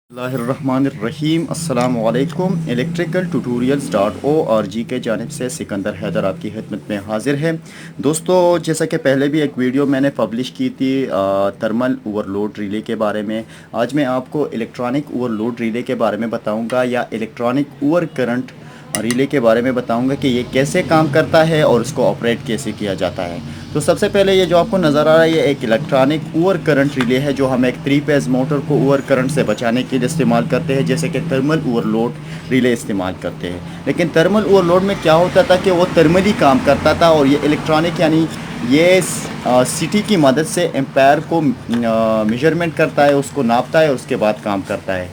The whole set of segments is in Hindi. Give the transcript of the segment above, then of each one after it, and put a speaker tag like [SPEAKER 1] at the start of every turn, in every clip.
[SPEAKER 1] बिस्मिल्लाहिर्रहमानिर्रहीम अस्सलामु अलैकुम। इलेक्ट्रिकल ट्यूटोरियल्स.org के जानिब से सिकंदर हैदर आपकी खिदमत में हाजिर है। दोस्तों, जैसा कि पहले भी एक वीडियो मैंने पब्लिश की थी थर्मल ओवरलोड रिले के बारे में, आज मैं आपको इलेक्ट्रॉनिक ओवरलोड रिले के बारे में बताऊंगा या इलेक्ट्रॉनिक ओवर करंट रिले के बारे में बताऊंगा कि ये कैसे काम करता है और उसको ऑपरेट कैसे किया जाता है। तो सबसे पहले ये जो आपको नज़र आ रहा है ये एक इलेक्ट्रॉनिक ओवर करंट रिले है जो हम एक 3 फेज़ मोटर को ओवर करंट से बचाने के लिए इस्तेमाल करते हैं, जैसे कि थर्मल ओवरलोड रिले इस्तेमाल करते हैं। लेकिन थर्मल ओवरलोड में क्या होता था कि वो थर्मली काम करता था और ये इलेक्ट्रॉनिक यानी ये सिटी की मदद से एम्पायर को मेजरमेंट करता है, उसको नापता है और उसके बाद काम करता है।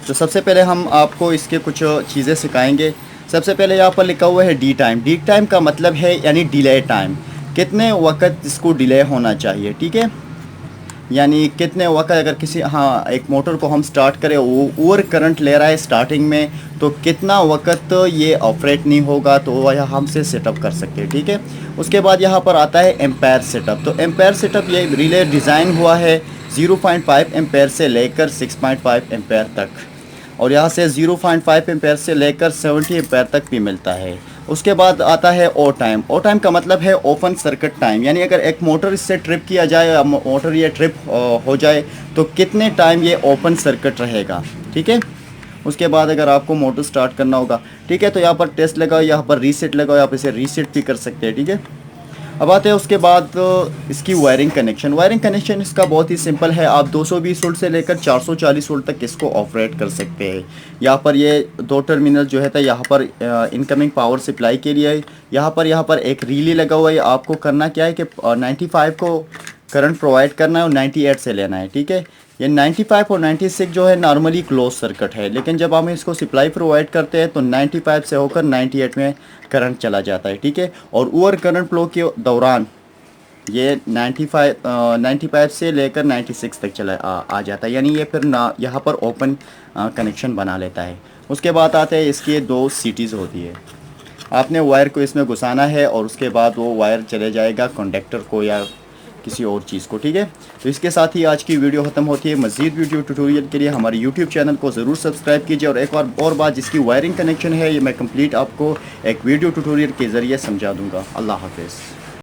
[SPEAKER 1] तो सबसे पहले हम आपको इसके कुछ चीज़ें सिखाएंगे। सबसे पहले यहाँ पर लिखा हुआ है डी टाइम। डी टाइम का मतलब है यानी डिले टाइम, कितने वक्त इसको डिले होना चाहिए, ठीक है। यानी कितने वक्त अगर किसी एक मोटर को हम स्टार्ट करें, वो ओवर करंट ले रहा है स्टार्टिंग में, तो कितना वक्त ये ऑपरेट नहीं होगा, तो वह हमसे सेटअप कर सकते हैं, ठीक है। उसके बाद यहाँ पर आता है एम्पायर सेटअप। तो एम्पायर सेटअप ये रिले डिज़ाइन हुआ है 0.5 एम्पायर से लेकर 6.5 एम्पायर तक, और यहाँ से 0.5 एम्पेयर से लेकर 70 एम्पेयर तक भी मिलता है। उसके बाद आता है ओ टाइम। ओ टाइम का मतलब है ओपन सर्किट टाइम, यानी अगर एक मोटर इससे ट्रिप किया जाए, मोटर ये ट्रिप हो जाए तो कितने टाइम ये ओपन सर्किट रहेगा, ठीक है। उसके बाद अगर आपको मोटर स्टार्ट करना होगा, ठीक है, तो यहाँ पर टेस्ट लगाओ, यहाँ पर रीसेट लगाओ, आप इसे रीसेट भी कर सकते हैं, ठीक है। अब आते हैं उसके बाद इसकी वायरिंग कनेक्शन। वायरिंग कनेक्शन इसका बहुत ही सिंपल है। आप 220 वोल्ट से लेकर 440 वोल्ट तक इसको ऑपरेट कर सकते हैं। यहाँ पर ये दो टर्मिनल जो है था, यहाँ पर इनकमिंग पावर सप्लाई के लिए, यहाँ पर एक रिले लगा हुआ है। आपको करना क्या है कि 95 को करंट प्रोवाइड करना है और 98 से लेना है, ठीक है। ये 95 और 96 जो है नॉर्मली क्लोज सर्किट है, लेकिन जब हम इसको सप्लाई प्रोवाइड करते हैं तो 95 से होकर 98 में करंट चला जाता है, ठीक है। और ओवर करंट फ्लो के दौरान ये 95 से लेकर 96 तक आ जाता है, यानी ये फिर यहाँ पर ओपन कनेक्शन बना लेता है। उसके बाद आते हैं इसकी दो सीटीज़ होती है। आपने वायर को इसमें घुसाना है और उसके बाद वो वायर चले जाएगा कंडक्टर को या किसी और चीज़ को, ठीक है। तो इसके साथ ही आज की वीडियो ख़त्म होती है। मज़ीद वीडियो ट्यूटोरियल के लिए हमारे यूट्यूब चैनल को ज़रूर सब्सक्राइब कीजिए। और एक और बात, जिसकी वायरिंग कनेक्शन है ये मैं कंप्लीट आपको एक वीडियो ट्यूटोरियल के ज़रिए समझा दूँगा। अल्लाह हाफ़िज़।